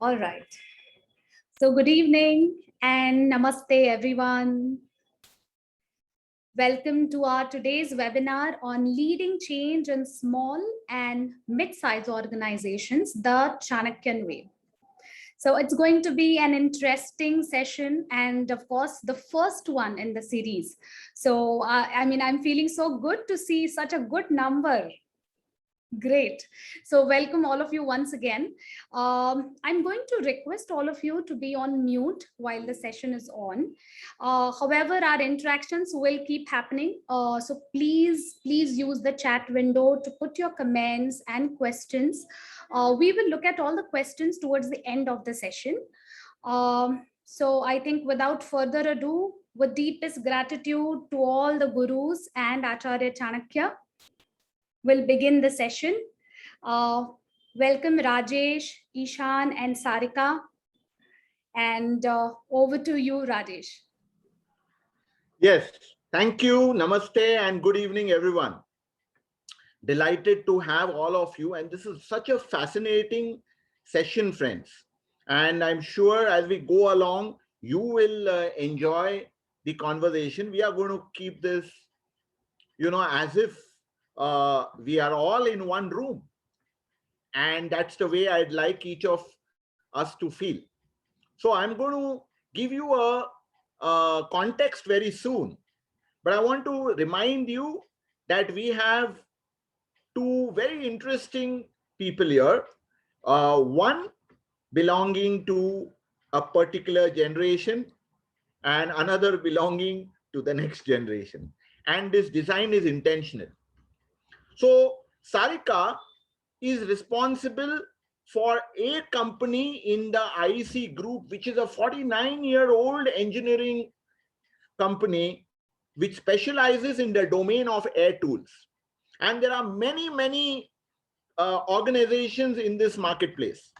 All right. So good evening and namaste, everyone. Welcome to our today's webinar on leading change in small and mid-sized organizations, the Chanakyan way. So it's going to be an interesting session and of course the first one in the series. So I'm feeling so good to see such a good number. Great. So welcome all of you once again. I'm going to request all of you to be on mute while the session is on. However, our interactions will keep happening. So please use the chat window to put your comments and questions. We will look at all the questions towards the end of the session. So I think without further ado, with deepest gratitude to all the gurus and Acharya Chanakya, we'll begin the session. Welcome Rajesh, Ishan and Sarika. And over to you, Rajesh. Yes, thank you. Namaste and good evening, everyone. Delighted to have all of you. And this is such a fascinating session, friends. And I'm sure as we go along, you will enjoy the conversation. We are going to keep this, as if we are all in one room. And that's the way I'd like each of us to feel. So I'm going to give you a context very soon. But I want to remind you that we have two very interesting people here. One belonging to a particular generation and another belonging to the next generation. And this design is intentional. So Sarika is responsible for a company in the IEC group, which is a 49-year-old engineering company which specializes in the domain of air tools. And there are many organizations in this marketplace.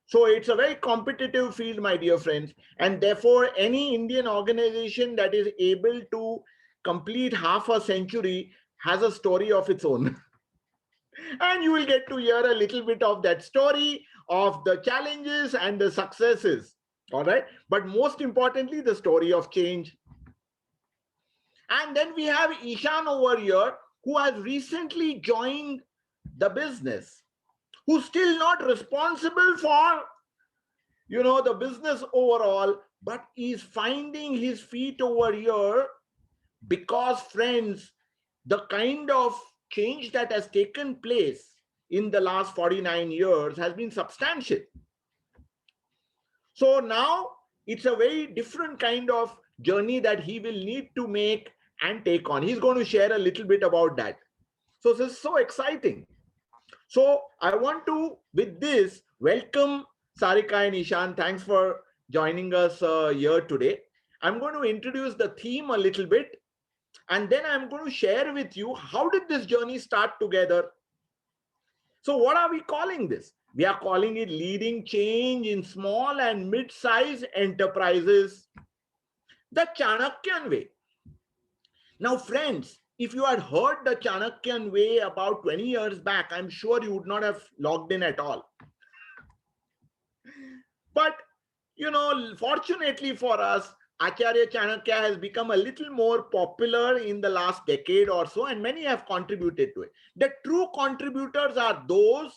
So it's a very competitive field, my dear friends. And therefore, any Indian organization that is able to complete half a century has a story of its own. And you will get to hear a little bit of that story, of the challenges and the successes. All right. But most importantly, the story of change. And then we have Ishan over here, who has recently joined the business, who's still not responsible for, the business overall, but is finding his feet over here because, friends, the kind of change that has taken place in the last 49 years has been substantial. So now it's a very different kind of journey that he will need to make and take on. He's going to share a little bit about that. So this is so exciting. So I want to, with this, welcome Sarika and Ishan. Thanks for joining us here today. I'm going to introduce the theme a little bit, and then I'm going to share with you how did this journey start together. So what are we calling this? We are calling it leading change in small and mid-sized enterprises, the Chanakyan way. Now, friends, if you had heard the Chanakyan way about 20 years back, I'm sure you would not have logged in at all. But, fortunately for us, Acharya Chanakya has become a little more popular in the last decade or so, and many have contributed to it. The true contributors are those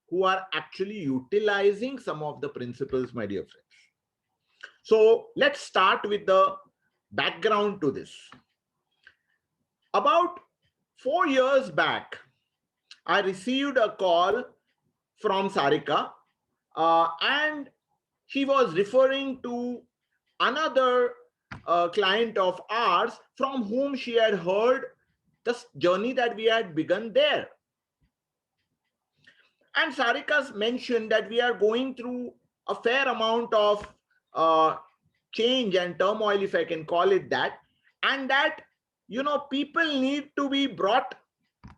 who are actually utilizing some of the principles, my dear friends. So let's start with the background to this. About 4 years back, I received a call from Sarika, and she was referring to another client of ours from whom she had heard the journey that we had begun there. And Sarika's mentioned that we are going through a fair amount of change and turmoil, if I can call it that, and that people need to be brought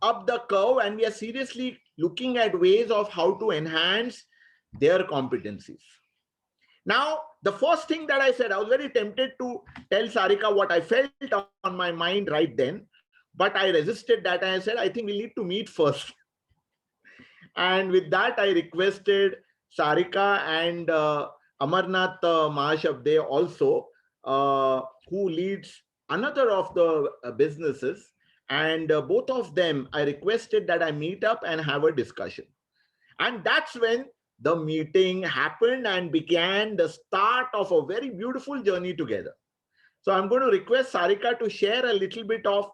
up the curve, and we are seriously looking at ways of how to enhance their competencies. Now, the first thing that I said, I was very tempted to tell Sarika what I felt on my mind right then, but I resisted that and I said, I think we need to meet first. And with that, I requested Sarika and Amarnath Mahashabde also, who leads another of the businesses. And both of them, I requested that I meet up and have a discussion. And that's when the meeting happened and began the start of a very beautiful journey together. So I'm going to request Sarika to share a little bit of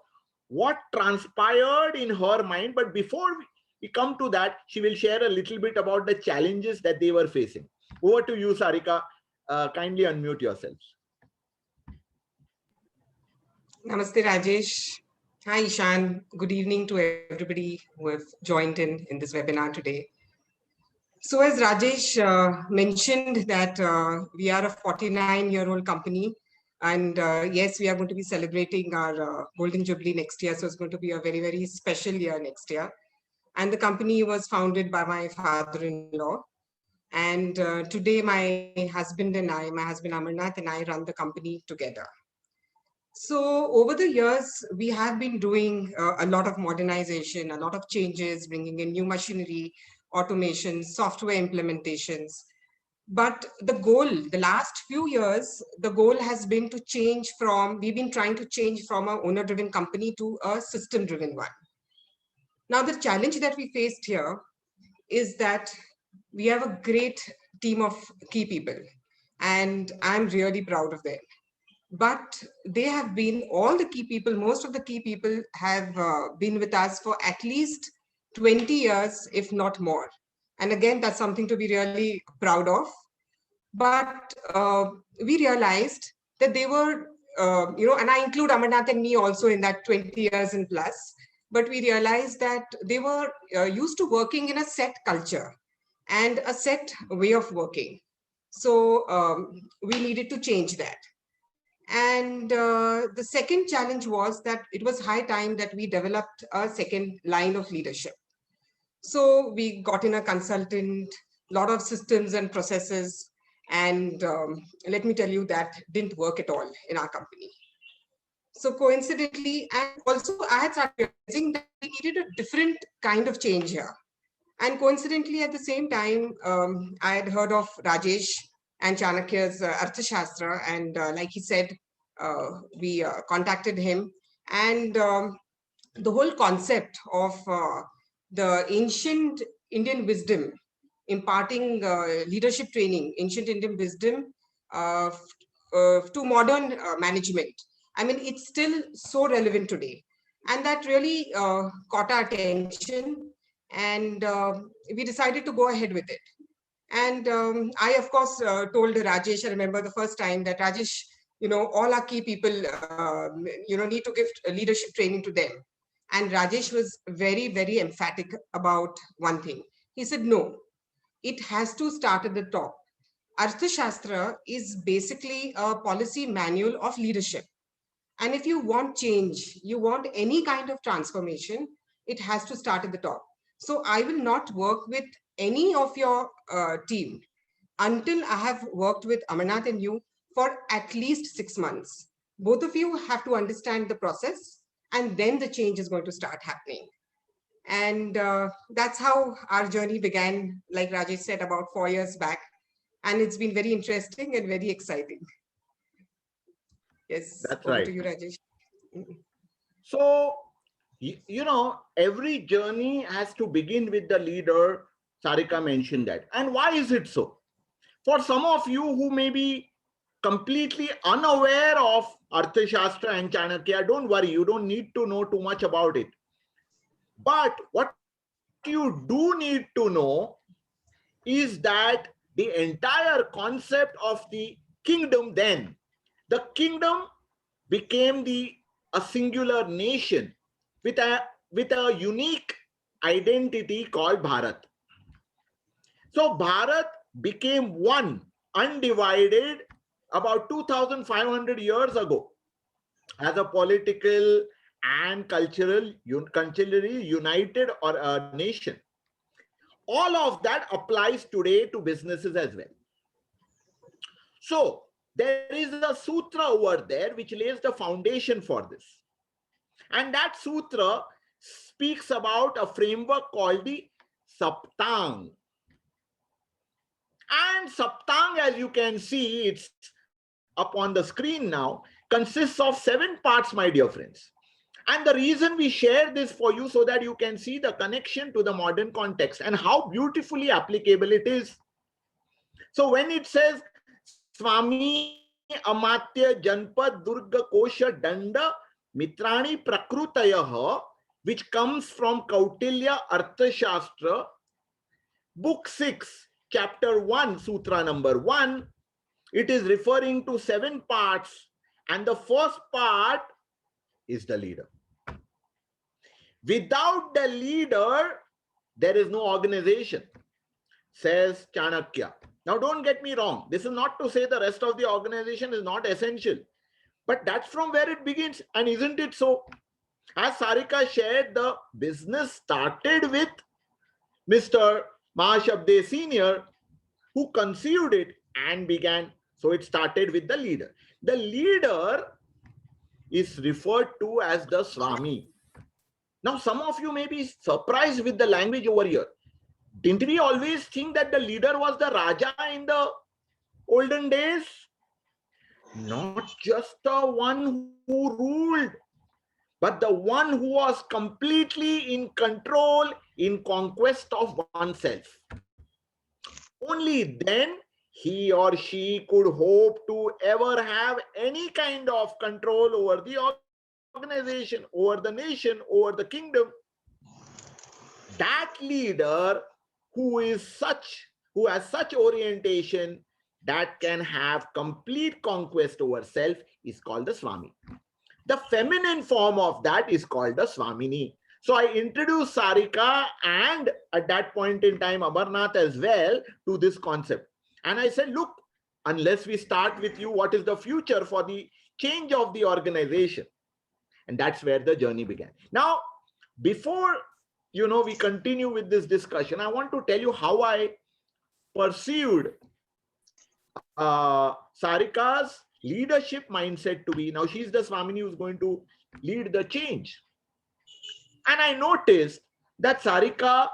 what transpired in her mind. But before we come to that, she will share a little bit about the challenges that they were facing. Over to you, Sarika. Kindly unmute yourselves. Namaste, Rajesh. Hi, Ishan. Good evening to everybody who have joined in this webinar today. So as Rajesh mentioned that we are a 49-year-old company, and yes, we are going to be celebrating our Golden Jubilee next year. So it's going to be a very, very special year next year. And the company was founded by my father-in-law. And today my husband Amarnath and I run the company together. So over the years, we have been doing a lot of modernization, a lot of changes, bringing in new machinery, automation, software implementations. But the goal, the last few years, the goal has been to change from, we've been trying to change from an owner-driven company to a system-driven one. Now, the challenge that we faced here is that we have a great team of key people, and I'm really proud of them. But they have been, all the key people, most of the key people have been with us for at least 20 years, if not more. And again, that's something to be really proud of. But we realized that they were, and I include Amarnath and me also in that 20 years and plus, but we realized that they were used to working in a set culture and a set way of working. So we needed to change that. And the second challenge was that it was high time that we developed a second line of leadership. So we got in a consultant, a lot of systems and processes, and let me tell you, that didn't work at all in our company. So coincidentally, and also I had started realizing that we needed a different kind of change here. And coincidentally, at the same time, I had heard of Rajesh and Chanakya's Arthashastra, and like he said, we contacted him, and the whole concept of the ancient Indian wisdom, imparting leadership training, ancient Indian wisdom to modern management. I mean, it's still so relevant today, and that really caught our attention, and we decided to go ahead with it. And I, of course, told Rajesh, I remember the first time that Rajesh, all our key people, need to give leadership training to them. And Rajesh was very, very emphatic about one thing. He said, no, it has to start at the top. Arthashastra is basically a policy manual of leadership. And if you want change, you want any kind of transformation, it has to start at the top. So I will not work with any of your team until I have worked with Amarnath and you for at least 6 months. Both of you have to understand the process, and then the change is going to start happening. And that's how our journey began, like Rajesh said, about 4 years back. And it's been very interesting and very exciting. Yes, That's over right. to you, Rajesh. So, every journey has to begin with the leader. Sarika mentioned that. And why is it so? For some of you who may be completely unaware of Arthashastra and Chanakya, don't worry, you don't need to know too much about it. But what you do need to know is that the entire concept of the kingdom then, the kingdom became a singular nation with a unique identity called Bharat. So Bharat became one, undivided, about 2,500 years ago, as a political and culturally united nation. All of that applies today to businesses as well. So there is a sutra over there which lays the foundation for this. And that sutra speaks about a framework called the Saptang. And Saptang, as you can see, it's up on the screen now, consists of 7 parts, my dear friends. And the reason we share this for you so that you can see the connection to the modern context and how beautifully applicable it is. So when it says Swami Amatya Janpad Durga Kosha Danda Mitrani Prakrutayah, which comes from Kautilya Arthashastra, book 6, chapter 1, sutra number 1, it is referring to 7 parts, and the first part is the leader. Without the leader, there is no organization, says Chanakya. Now, don't get me wrong. This is not to say the rest of the organization is not essential, but that's from where it begins. And isn't it so? As Sarika shared, the business started with Mr. Mahashabde Senior, who conceived it and began. So it started with the leader. The leader is referred to as the Swami. Now, some of you may be surprised with the language over here. Didn't we always think that the leader was the Raja in the olden days? Not just the one who ruled, but the one who was completely in control, in conquest of oneself. Only then he or she could hope to ever have any kind of control over the organization, over the nation, over the kingdom. That leader who has such orientation that can have complete conquest over self is called the Swami. The feminine form of that is called the Swamini. So I introduced Sarika and at that point in time Amarnath as well to this concept. And I said, look, unless we start with you, what is the future for the change of the organization? And that's where the journey began. Now, before we continue with this discussion, I want to tell you how I perceived Sarika's leadership mindset to be. Now, she's the Swamini who's going to lead the change. And I noticed that Sarika,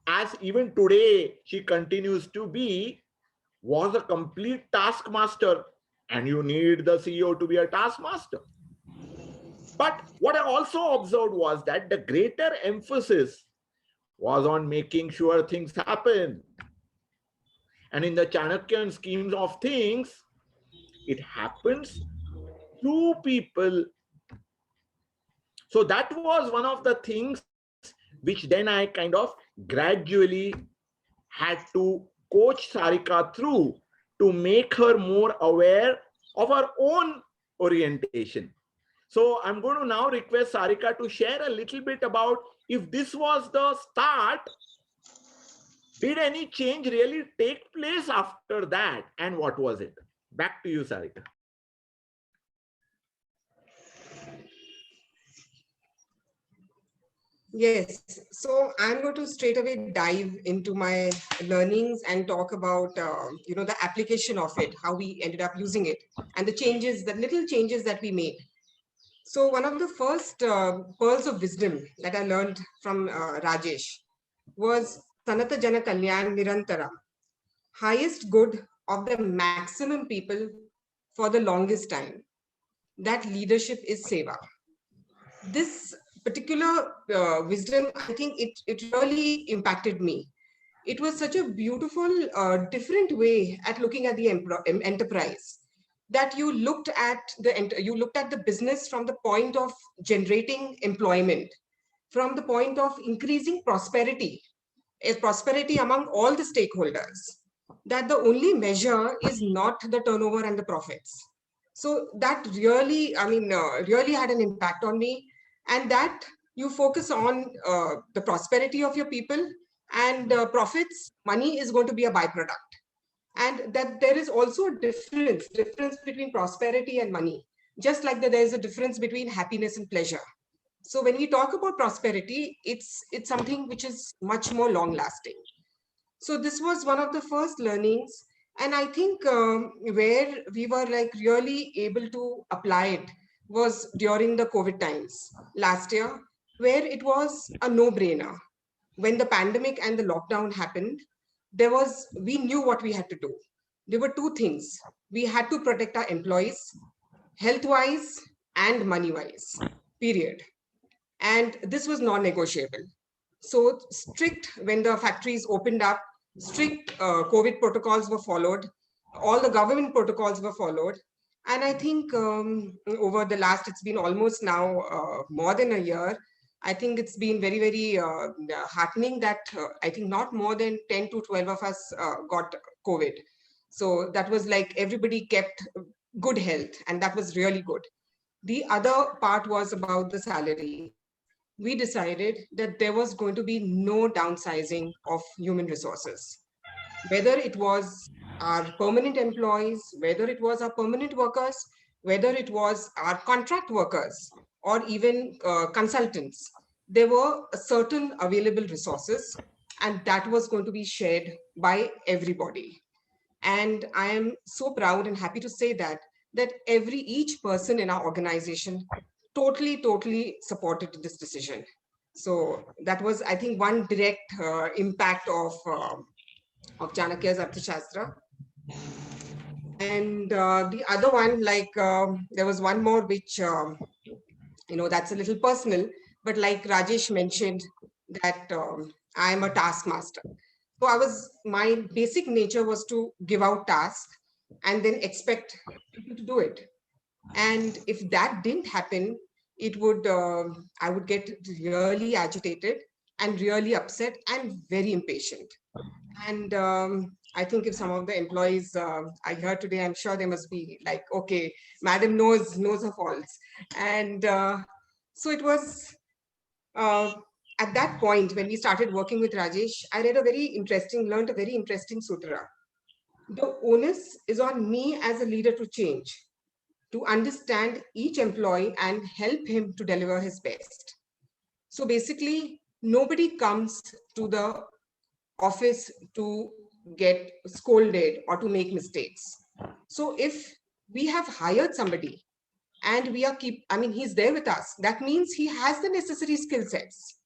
as even today she continues to be, was a complete taskmaster. And you need the CEO to be a taskmaster. But what I also observed was that the greater emphasis was on making sure things happen. And in the Chanakyan schemes of things, it happens through people. So that was one of the things which then I kind of gradually had to coach Sarika through to make her more aware of her own orientation. So I'm going to now request Sarika to share a little bit about if this was the start, did any change really take place after that, and what was it? Back to you, Sarika. Yes, so I'm going to straight away dive into my learnings and talk about, the application of it, how we ended up using it, and the changes, the little changes that we made. So one of the first pearls of wisdom that I learned from Rajesh was Sanata Jana Kalyan Nirantara, highest good of the maximum people for the longest time. That leadership is seva. This particular wisdom, I think it really impacted me. It was such a beautiful, different way at looking at the enterprise, that you looked at the business from the point of generating employment, from the point of increasing prosperity among all the stakeholders, that the only measure is not the turnover and the profits. So that really, really had an impact on me, and that you focus on the prosperity of your people, and profits, money is going to be a byproduct. And that there is also a difference between prosperity and money, just like that there is a difference between happiness and pleasure. So when we talk about prosperity, it's something which is much more long lasting. So this was one of the first learnings. And I think where we were like really able to apply it was during the COVID times last year, where it was a no-brainer. When the pandemic and the lockdown happened, we knew what we had to do. There were two things. We had to protect our employees, health-wise and money-wise, period. And this was non-negotiable. So strict, when the factories opened up, strict COVID protocols were followed. All the government protocols were followed. And I think over the last, it's been almost now more than a year, I think it's been very, very heartening that I think not more than 10 to 12 of us got COVID. So that was like everybody kept good health, and that was really good. The other part was about the salary. We decided that there was going to be no downsizing of human resources, whether it was our permanent employees, whether it was our permanent workers, whether it was our contract workers, or even consultants. There were certain available resources, and that was going to be shared by everybody. And I am so proud and happy to say that each person in our organization totally supported this decision. So that was, I think, one direct impact of Chanakya's Arthashastra. And the other one, like there was one more which, that's a little personal, but like Rajesh mentioned that I am a taskmaster. So my basic nature was to give out tasks and then expect people to do it. And if that didn't happen, I would get really agitated and really upset and very impatient. And I think if some of the employees are here today, I'm sure they must be like, okay, madam knows her faults. And so it was at that point when we started working with Rajesh, I learned a very interesting sutra. The onus is on me as a leader to change, to understand each employee and help him to deliver his best. So basically, nobody comes to the office to get scolded or to make mistakes. So if we have hired somebody and he's there with us, that means he has the necessary skill sets.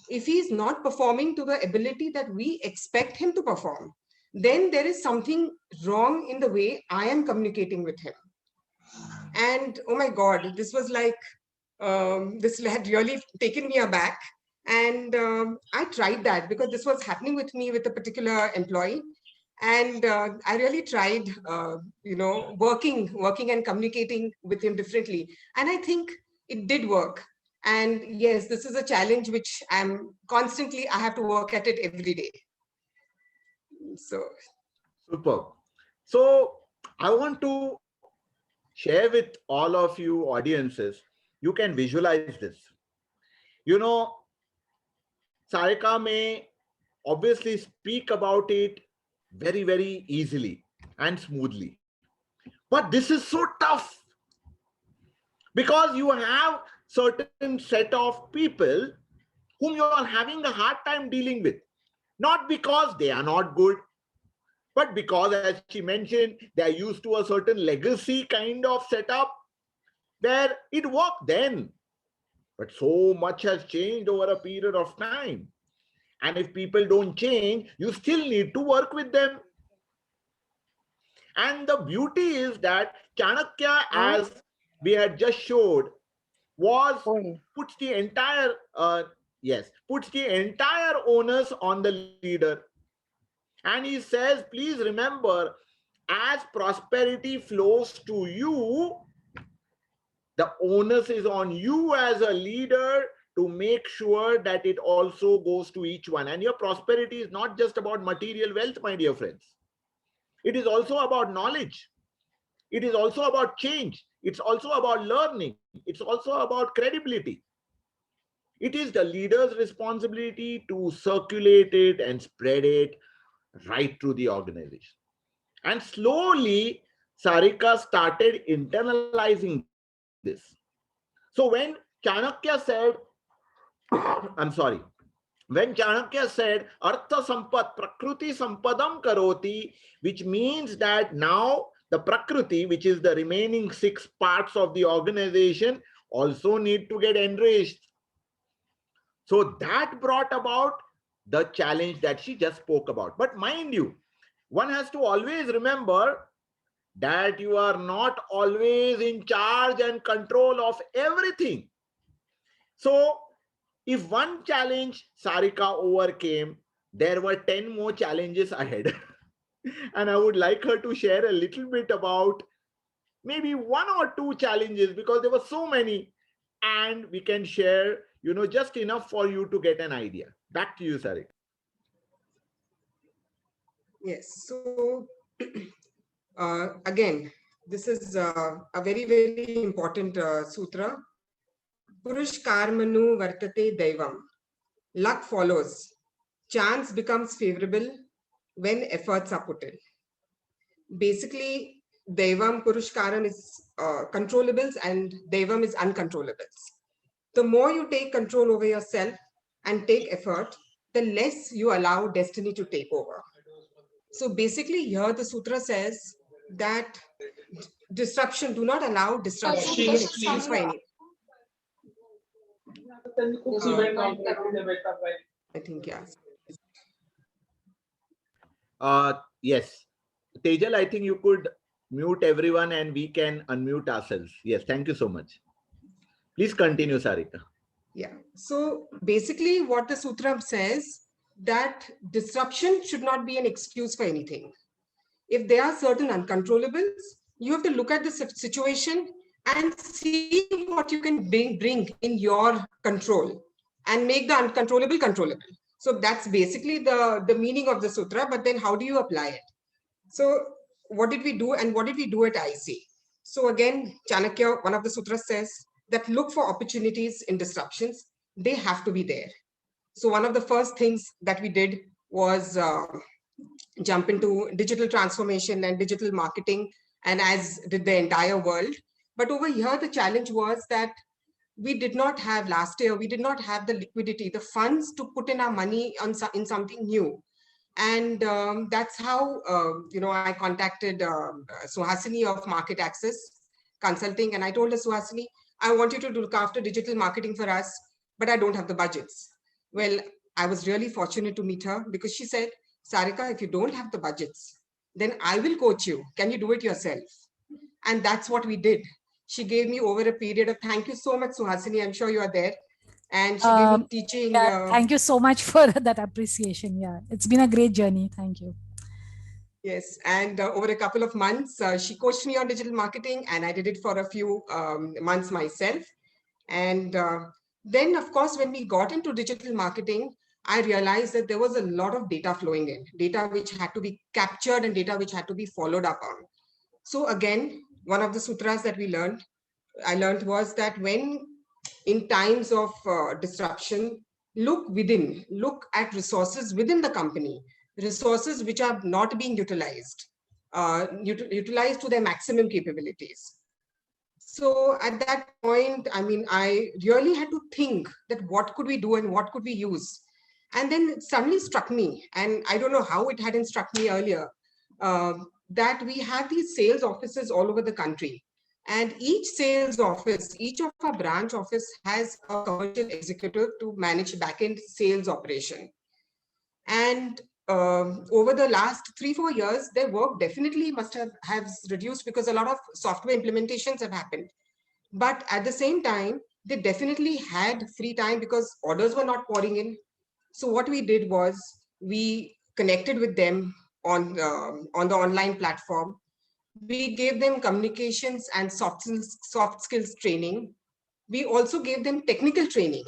If he's not performing to the ability that we expect him to perform, then there is something wrong in the way I am communicating with him. And oh my God, this was like, this had really taken me aback. And I tried that because this was happening with me with a particular employee. And I really tried, working and communicating with him differently. And I think it did work. And yes, this is a challenge which I have to work at it every day. So. Super. So I want to share with all of you audiences, you can visualize this. Sarika may obviously speak about it very, very easily and smoothly. But this is so tough because you have certain set of people whom you are having a hard time dealing with. Not because they are not good, but because, as she mentioned, they are used to a certain legacy kind of setup where it worked then. But so much has changed over a period of time. And if people don't change, you still need to work with them. And the beauty is that Chanakya, as we had just showed, puts the entire onus on the leader. And he says, please remember, as prosperity flows to you, the onus is on you as a leader to make sure that it also goes to each one. And your prosperity is not just about material wealth, my dear friends. It is also about knowledge. It is also about change. It's also about learning. It's also about credibility. It is the leader's responsibility to circulate it and spread it right through the organization. And slowly, Sarika started internalizing this. So when Chanakya said, when Chanakya said, Artha Sampat Prakriti Sampadam Karoti, which means that now the Prakriti, which is the remaining 6 parts of the organization, also need to get enriched. So that brought about the challenge that she just spoke about. But mind you, one has to always remember that you are not always in charge and control of everything. So if one challenge Sarika overcame, there were 10 more challenges ahead. And I would like her to share a little bit about maybe one or two challenges, because there were so many, and we can share, just enough for you to get an idea. Back to you, Sarika. Yes. So again, this is a very, very important sutra. Purush karmanu vartate daivam. Luck follows. Chance becomes favorable when efforts are put in. Basically, daivam, purushkaram is controllables and daivam is uncontrollables. The more you take control over yourself and take effort, the less you allow destiny to take over. So basically here the sutra says that disruption, do not allow disruption to be an excuse for anything. I think, yes. Yes. Tejal, I think you could mute everyone and we can unmute ourselves. Yes, thank you so much. Please continue, Sarika. Yeah. So basically what the sutra says, that disruption should not be an excuse for anything. If there are certain uncontrollables, you have to look at the situation and see what you can bring in your control and make the uncontrollable controllable. So that's basically the meaning of the sutra, but then how do you apply it? So what did we do and what did we do at IEC? So again, Chanakya, one of the sutras says that look for opportunities in disruptions. They have to be there. So one of the first things that we did was jump into digital transformation and digital marketing, and as did the entire world. But over here, the challenge was that we did not have last year, we did not have the liquidity, the funds to put in our money in something new. And that's how, I contacted Suhasini of Market Access Consulting. And I told her, Suhasini, I want you to look after digital marketing for us, but I don't have the budgets. Well, I was really fortunate to meet her because she said, Sarika, if you don't have the budgets, then I will coach you. Can you do it yourself? And that's what we did. She gave me over a period of, thank you so much, Suhasini. I'm sure you are there. And she gave me teaching. Thank you so much for that appreciation. Yeah, it's been a great journey. Thank you. Yes, and over a couple of months, she coached me on digital marketing, and I did it for a few months myself. And then, of course, when we got into digital marketing, I realized that there was a lot of data flowing in, data which had to be captured and data which had to be followed up on. So again, one of the sutras that I learned was that when in times of disruption, look within, look at resources within the company, resources which are not being utilized, utilized to their maximum capabilities. So at that point, I mean, I really had to think that what could we do and what could we use? And then it suddenly struck me, and I don't know how it hadn't struck me earlier, that we have these sales offices all over the country. And each sales office, each of our branch office has a commercial executive to manage back-end sales operation. And over the last 3-4 years, their work definitely must have reduced because a lot of software implementations have happened. But at the same time, they definitely had free time because orders were not pouring in. So what we did was we connected with them on the online platform. We gave them communications and soft skills training. We also gave them technical training.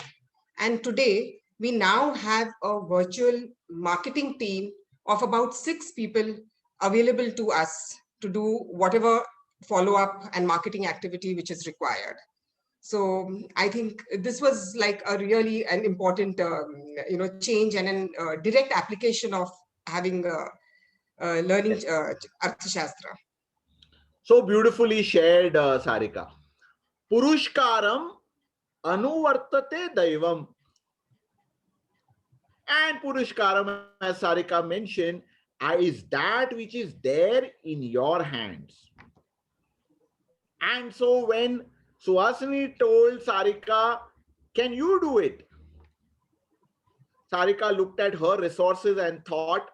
And today, we now have a virtual marketing team of about 6 people available to us to do whatever follow-up and marketing activity which is required. So I think this was like a really an important, change and a direct application of having learning Arthashastra. So beautifully shared, Sarika. Purushkaram anuvartate daivam. And Purushkaram, as Sarika mentioned, is that which is there in your hands. And so when Suhasini told Sarika, can you do it? Sarika looked at her resources and thought,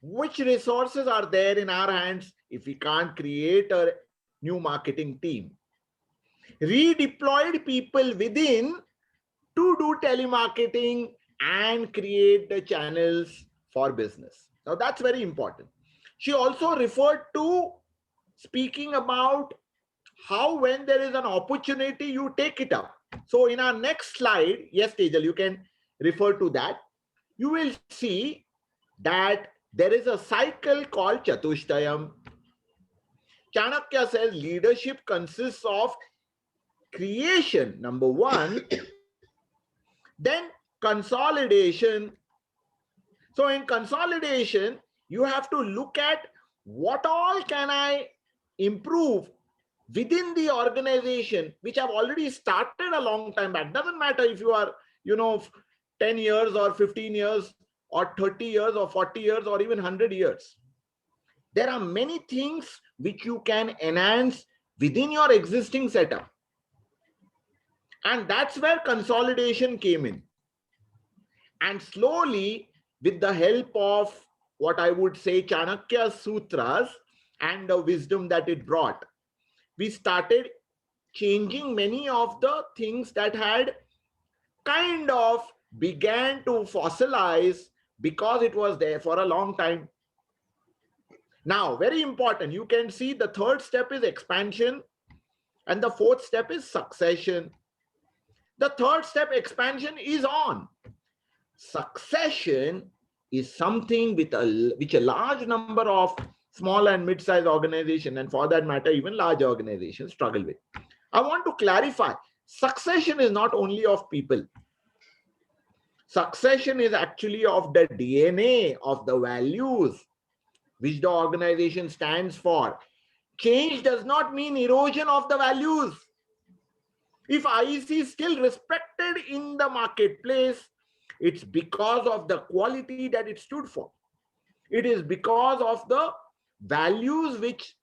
which resources are there in our hands if we can't create a new marketing team? Redeployed people within to do telemarketing and create the channels for business. Now that's very important. She also referred to speaking about how when there is an opportunity, you take it up. So in our next slide, yes, Tejal, you can refer to that. You will see that there is a cycle called Chatushtayam. Chanakya says leadership consists of creation, number one, then consolidation. So in consolidation, you have to look at what all can I improve within the organization, which I've already started a long time back. Doesn't matter if you are, 10 years or 15 years or 30 years or 40 years or even 100 years. There are many things which you can enhance within your existing setup. And that's where consolidation came in. And slowly, with the help of what I would say Chanakya Sutras and the wisdom that it brought, we started changing many of the things that had kind of began to fossilize because it was there for a long time. Now, very important, you can see the third step is expansion and the fourth step is succession. The third step, expansion, is on. Succession is something which a large number of small and mid-sized organizations, and for that matter, even large organizations, struggle with. I want to clarify, succession is not only of people. Succession is actually of the DNA, of the values which the organization stands for. Change does not mean erosion of the values. If IEC is still respected in the marketplace, it's because of the quality that it stood for. It is because of the values which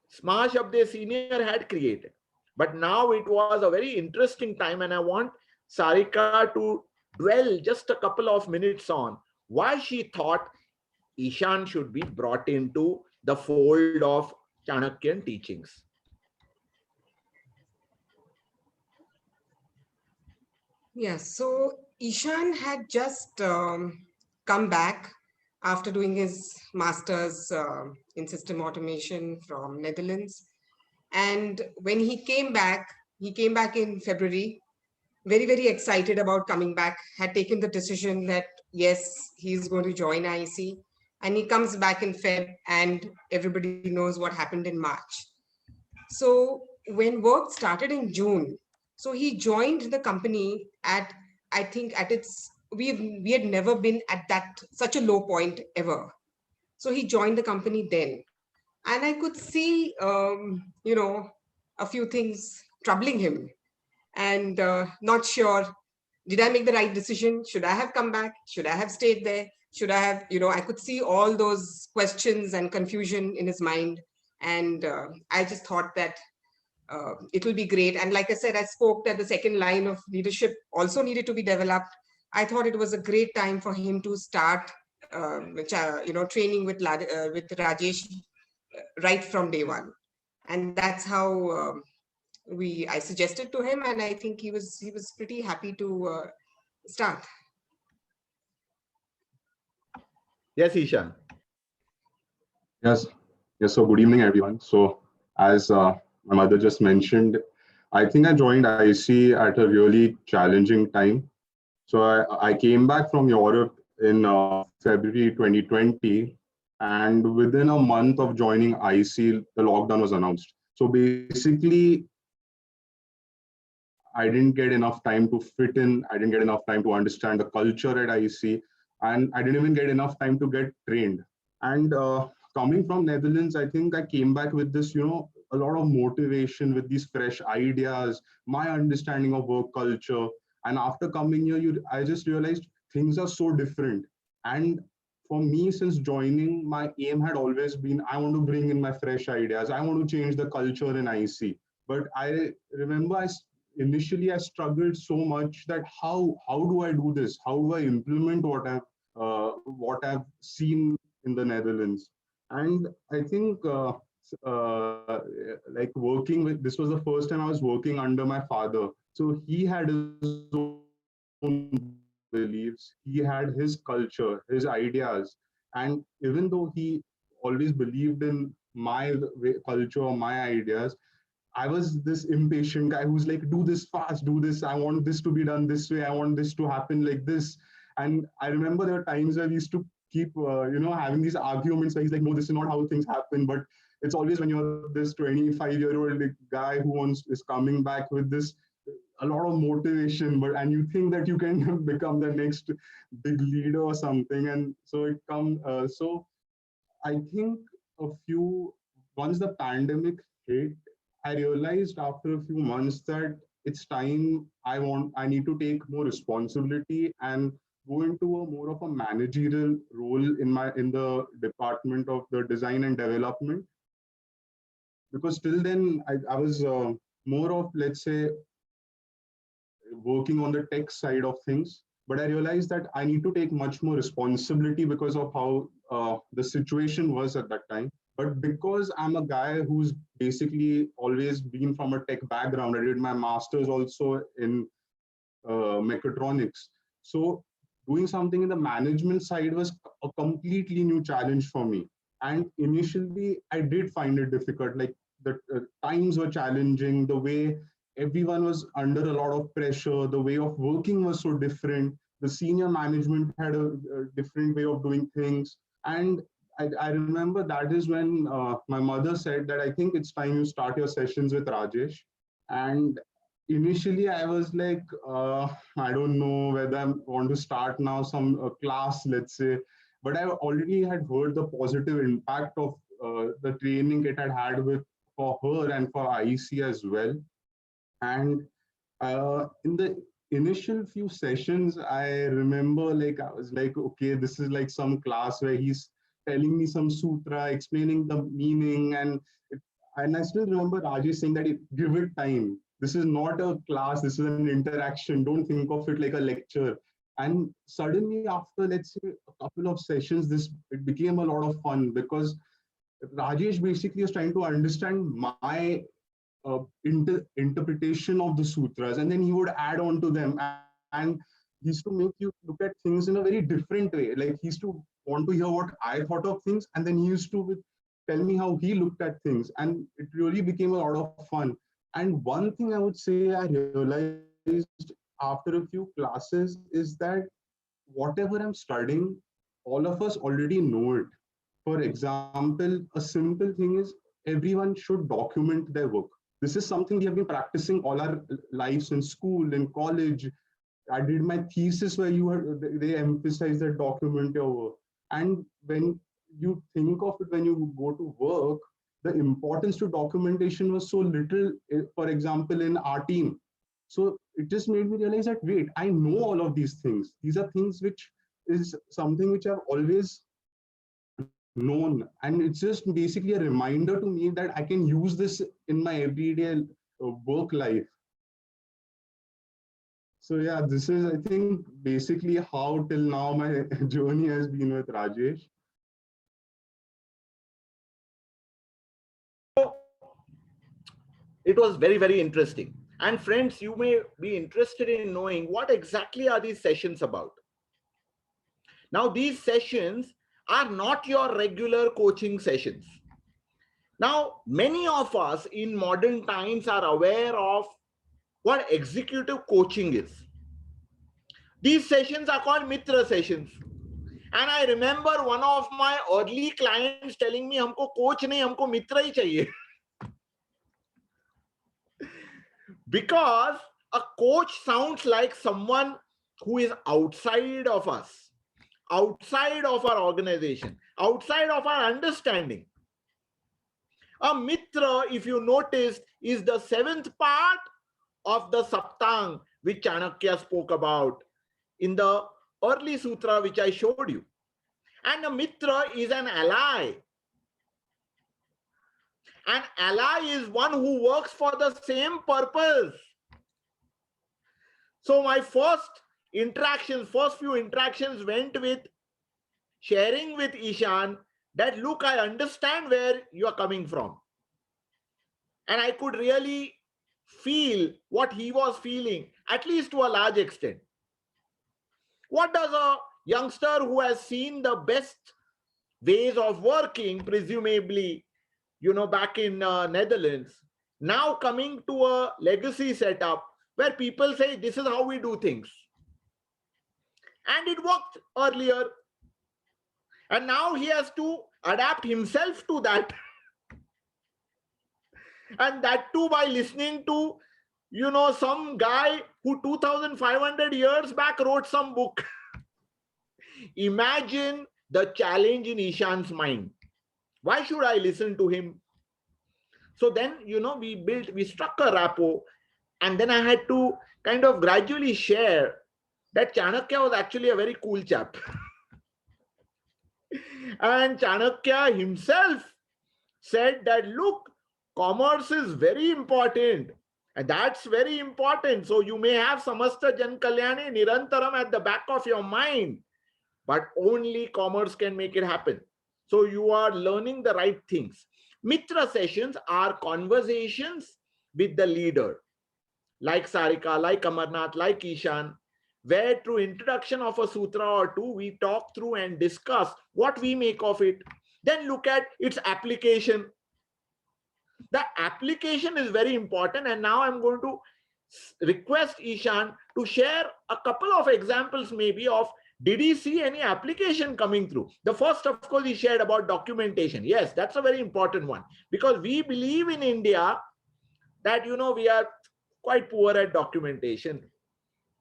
Smash Abde Senior had created. But now it was a very interesting time, and I want Sarika to dwell just a couple of minutes on why she thought Ishan should be brought into the fold of Chanakyan teachings. Yes, so Ishan had just come back after doing his master's in system automation from Netherlands. And when he came back in February, very, very excited about coming back, had taken the decision that, yes, he's going to join IEC. And he comes back in Feb, and everybody knows what happened in March. So when work started in June, so he joined the company at, I think at its, we had never been at that such a low point ever. So he joined the company then. And I could see, a few things troubling him, and not sure, did I make the right decision? Should I have come back? Should I have stayed there? Should I have, I could see all those questions and confusion in his mind. And I just thought that it will be great. And like I said, I spoke that the second line of leadership also needed to be developed. I thought it was a great time for him to start, training with Rajesh right from day one. And that's how I suggested to him, and I think he was pretty happy to start. Yes, Ishan. Yes. So good evening, everyone. So as my mother just mentioned, I think I joined IEC at a really challenging time. So I came back from Europe in February 2020, and within a month of joining IEC, the lockdown was announced. So basically, I didn't get enough time to fit in. I didn't get enough time to understand the culture at IEC, and I didn't even get enough time to get trained. And coming from Netherlands, I think I came back with this, a lot of motivation, with these fresh ideas, my understanding of work culture. And after coming here, I just realized things are so different. And for me, since joining, my aim had always been, I want to bring in my fresh ideas. I want to change the culture in IEC. But I remember I initially I struggled so much that how do I do this? How do I implement what I've seen in the Netherlands? And I think like working with, this was the first time I was working under my father. So he had his own beliefs, he had his culture, his ideas. And even though he always believed in my culture, my ideas, I was this impatient guy who's like, do this fast, do this. I want this to be done this way. I want this to happen like this. And I remember there were times where we used to keep, having these arguments where he's like, no, this is not how things happen. But it's always when you're this 25-year-old guy who is coming back with this, a lot of motivation, and you think that you can become the next big leader or something. And so so I think once the pandemic hit, I realized after a few months that it's time I need to take more responsibility and go into a more of a managerial role in the department of the design and development. Because till then I was more of, let's say, working on the tech side of things. But I realized that I need to take much more responsibility because of how the situation was at that time. But because I'm a guy who's basically always been from a tech background, I did my master's also in mechatronics. So doing something in the management side was a completely new challenge for me. And initially, I did find it difficult. Like the times were challenging, the way everyone was under a lot of pressure, the way of working was so different. The senior management had a different way of doing things. And I remember that is when my mother said that I think it's time you start your sessions with Rajesh. And initially I was like, I don't know whether I want to start now some class, let's say. But I already had heard the positive impact of the training it had for her and for IEC as well. And in the initial few sessions, I remember like I was like, okay, this is like some class where he's telling me some sutra, explaining the meaning, and I still remember Rajesh saying that give it time. This is not a class. This is an interaction. Don't think of it like a lecture. And suddenly, after let's say a couple of sessions, it became a lot of fun because Rajesh basically was trying to understand my interpretation of the sutras, and then he would add on to them, and he used to make you look at things in a very different way. Like he used to want to hear what I thought of things, and then he used to tell me how he looked at things, and it really became a lot of fun. And one thing I would say I realized after a few classes is that whatever I'm studying, all of us already know it. For example, a simple thing is everyone should document their work. This is something we have been practicing all our lives in school, in college. I did my thesis where they emphasize that document your work. And when you think of it, when you go to work, the importance to documentation was so little, for example, in our team. So it just made me realize that, wait, I know all of these things. These are things which is something which I've always known, and it's just basically a reminder to me that I can use this in my everyday work life. So yeah, this is, I think, basically how till now my journey has been with Rajesh. It was very, very interesting. And friends, you may be interested in knowing what exactly are these sessions about. Now, these sessions are not your regular coaching sessions. Now, many of us in modern times are aware of what executive coaching is. These sessions are called Mitra sessions. And I remember one of my early clients telling me, humko coach nahi, humko mitra hi chahiye. Because a coach sounds like someone who is outside of us, outside of our organization, outside of our understanding. A mitra, if you noticed, is the seventh part of the Saptang which Chanakya spoke about in the early sutra which I showed you. And a mitra is an ally. An ally is one who works for the same purpose. So my first few interactions went with sharing with Ishan that, look, I understand where you are coming from. And I could really feel what he was feeling, at least to a large extent. What does a youngster who has seen the best ways of working, presumably, back in Netherlands, now coming to a legacy setup where people say, this is how we do things. And it worked earlier. And now he has to adapt himself to that. And that too by listening to, some guy who 2,500 years back wrote some book. Imagine the challenge in Ishan's mind. Why should I listen to him? So then, we struck a rapport, and then I had to kind of gradually share that Chanakya was actually a very cool chap. And Chanakya himself said that, look, commerce is very important. And that's very important. So you may have Samasta Jan Kalyani Nirantaram at the back of your mind, but only commerce can make it happen. So you are learning the right things. Mitra sessions are conversations with the leader, like Sarika, like Amarnath, like Ishan, where through introduction of a sutra or two, we talk through and discuss what we make of it. Then look at its application. The application is very important. And now I'm going to request Ishan to share a couple of examples maybe of, did he see any application coming through? The first, of course, he shared about documentation. Yes, that's a very important one, because we believe in India that, we are quite poor at documentation.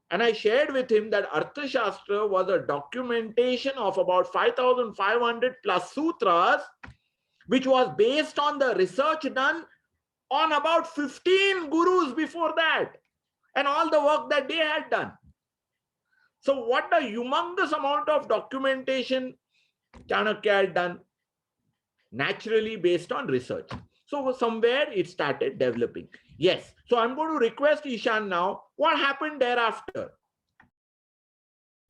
And I shared with him that Arthashastra was a documentation of about 5,500 plus sutras, which was based on the research done on about 15 gurus before that, and all the work that they had done. So what a humongous amount of documentation Chanakya had done, naturally based on research. So somewhere it started developing. Yes. So I'm going to request Ishan now, what happened thereafter?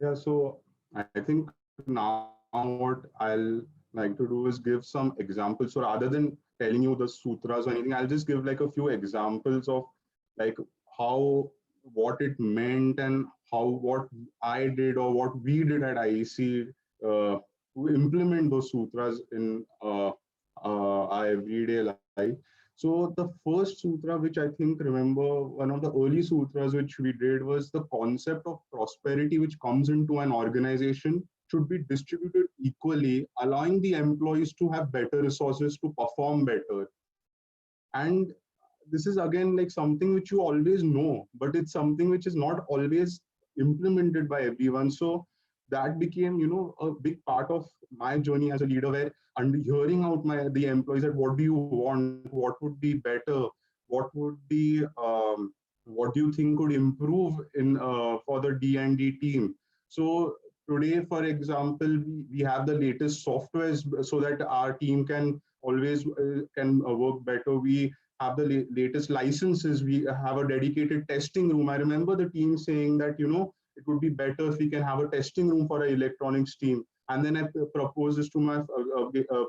Yeah, so I think now what I'll like to do is give some examples. So rather than telling you the sutras or anything, I'll just give like a few examples of like what it meant and what I did or what we did at IEC to implement those sutras in our everyday life. So the first sutra, which I think remember, one of the early sutras which we did was the concept of prosperity which comes into an organization should be distributed equally, allowing the employees to have better resources to perform better. And this is again like something which you always know, but it's something which is not always implemented by everyone. So that became, a big part of my journey as a leader, where hearing out the employees that what do you want, what would be better, what would be, what do you think could improve in for the D&D team. So today, for example, we have the latest softwares so that our team can always work better. We have the latest licenses. We have a dedicated testing room. I remember the team saying that, it would be better if we can have a testing room for our electronics team. And then I proposed this to my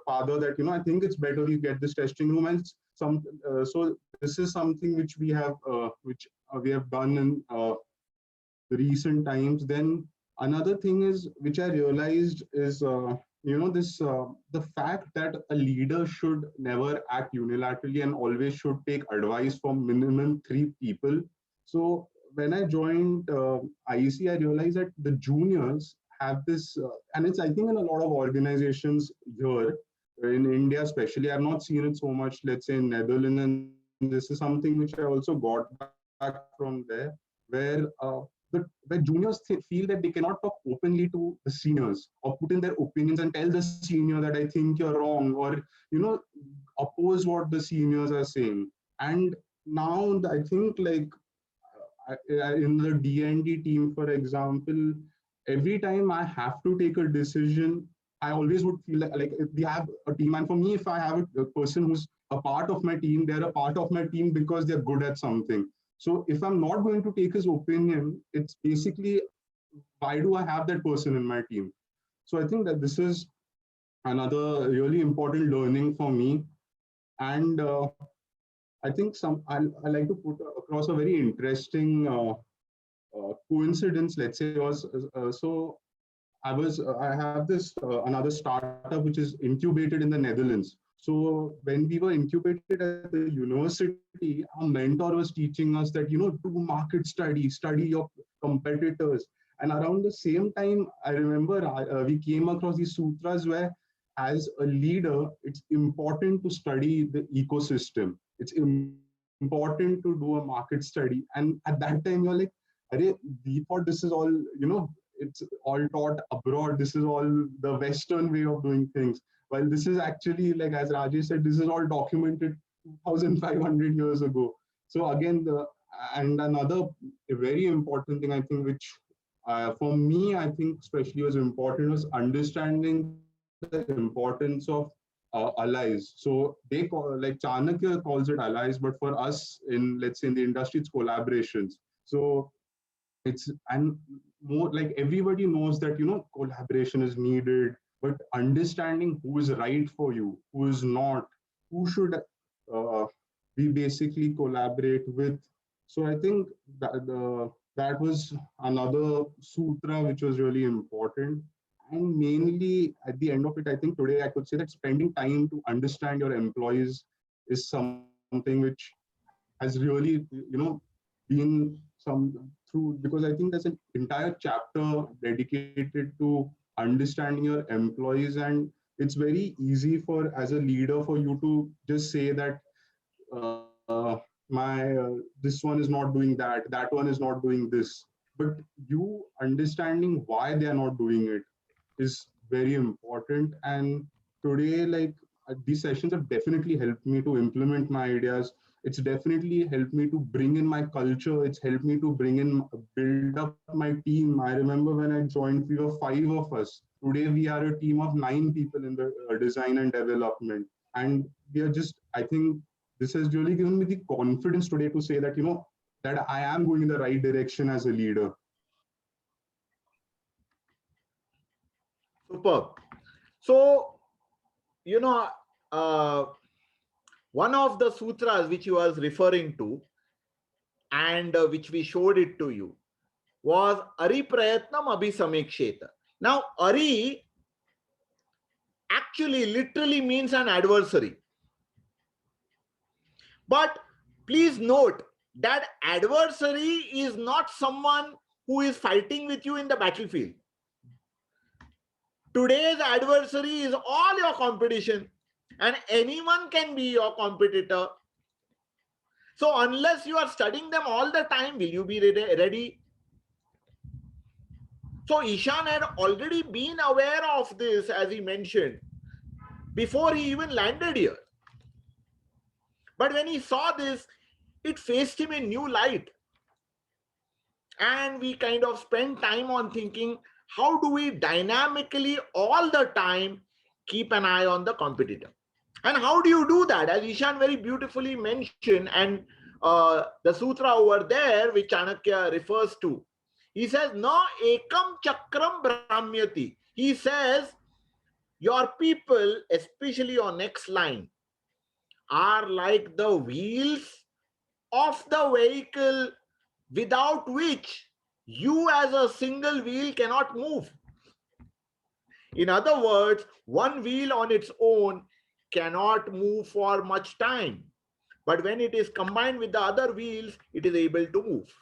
father that, I think it's better we get this testing room. And so this is something which we have done in recent times. Then another thing is, which I realized is, the fact that a leader should never act unilaterally and always should take advice from minimum 3 people. So when I joined IEC, I realized that the juniors have this, and it's, I think, in a lot of organizations here in India, especially. I've not seen it so much, let's say, in Netherlands, and this is something which I also got back from there, where juniors feel that they cannot talk openly to the seniors or put in their opinions and tell the senior that I think you're wrong, or, oppose what the seniors are saying. And now I think like in the D&D team, for example, every time I have to take a decision, I always would feel like if we have a team, and for me, if I have a person who's a part of my team, they're a part of my team because they're good at something. So if I'm not going to take his opinion, it's basically, why do I have that person in my team? So I think that this is another really important learning for me. And I think I like to put across a very interesting coincidence, let's say, was so I have this another startup which is incubated in the Netherlands. So when we were incubated at the university, our mentor was teaching us that, do market study your competitors. And around the same time, I remember we came across these sutras where, as a leader, it's important to study the ecosystem. It's important to do a market study. And at that time, you're like, Arey, we thought this is all, it's all taught abroad. This is all the Western way of doing things. While this is actually, like as Rajesh said, this is all documented 2,500 years ago. So again, and another very important thing, I think, which for me, I think especially was important, was understanding the importance of allies. So they call, like Chanakya calls it allies, but for us in, let's say in the industry, it's collaborations. So it's, and more like everybody knows that, collaboration is needed, but understanding who is right for you, who is not, who should we basically collaborate with. So I think that was another sutra which was really important. And mainly at the end of it, I think today I could say that spending time to understand your employees is something which has really, been through, because I think there's an entire chapter dedicated to understanding your employees. And it's very easy for, as a leader, for you to just say that this one is not doing that one is not doing this. But you understanding why they are not doing it is very important. And today, like, these sessions have definitely helped me to implement my ideas. It's definitely helped me to bring in my culture. It's helped me to build up my team. I remember when I joined, we were 5 of us. Today, we are a team of 9 people in the design and development. And we are just, I think this has really given me the confidence today to say that, that I am going in the right direction as a leader. Superb. So, one of the sutras which you was referring to, and which we showed it to you, was Ari Prayatnam Abhisamiksheta. Now, Ari actually literally means an adversary. But please note that adversary is not someone who is fighting with you in the battlefield. Today's adversary is all your competition, and anyone can be your competitor. So unless you are studying them all the time, will you be ready? So Ishan had already been aware of this, as he mentioned, before he even landed here. But when he saw this, it faced him in new light. And we kind of spent time on thinking, how do we dynamically all the time keep an eye on the competitor? And how do you do that? As Ishan very beautifully mentioned, and the sutra over there, which Chanakya refers to, he says, "Na ekam chakram brahmyati." He says, your people, especially your next line, are like the wheels of the vehicle, without which you as a single wheel cannot move. In other words, one wheel on its own cannot move for much time. But when it is combined with the other wheels, it is able to move.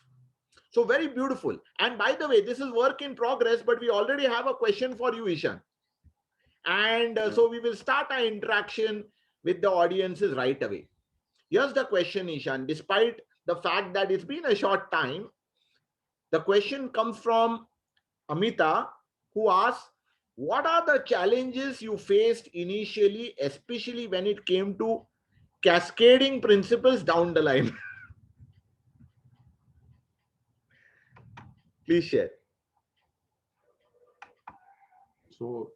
So very beautiful. And by the way, this is work in progress, but we already have a question for you, Ishan. And so we will start our interaction with the audiences right away. Here's the question, Ishan. Despite the fact that it's been a short time, the question comes from Amita, who asks, what are the challenges you faced initially, especially when it came to cascading principles down the line? Please share. So,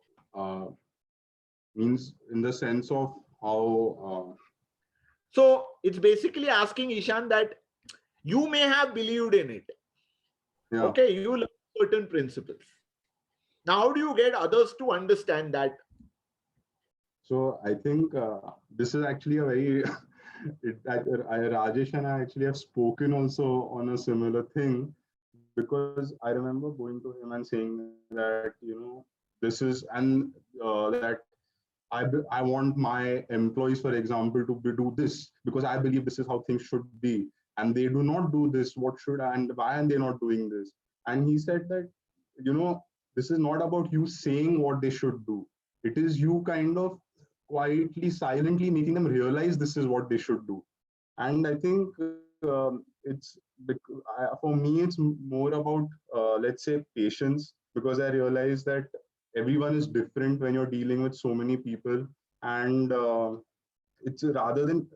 means in the sense of how... So it's basically asking Ishan that You may have believed in it. Yeah. Okay, you learn certain principles. Now, how do you get others to understand that? So I think this is actually a very, Rajesh and I actually have spoken also on a similar thing, because I remember going to him and saying that, this is, and that I want my employees, for example, to do this because I believe this is how things should be. And they do not do this. What should and why are they not doing this? And he said that, this is not about you saying what they should do. It is you kind of quietly, silently making them realize this is what they should do. And I think for me, it's more about, let's say, patience, because I realize that everyone is different when you're dealing with so many people. And it's rather than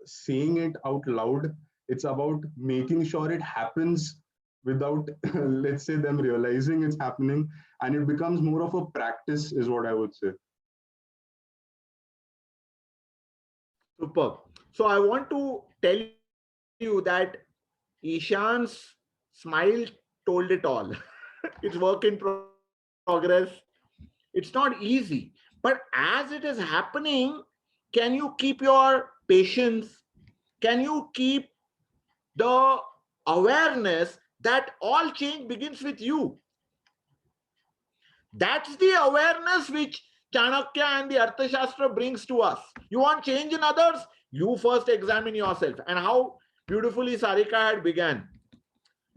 saying it out loud, it's about making sure it happens without, let's say, them realizing it's happening. And it becomes more of a practice, is what I would say. Superb. So I want to tell you that Ishan's smile told it all. It's work in progress. It's not easy. But as it is happening, can you keep your patience? Can you keep the awareness that all change begins with you? That's the awareness which Chanakya and the Arthashastra brings to us. You want change in others? You first examine yourself. And how beautifully Sarika had began.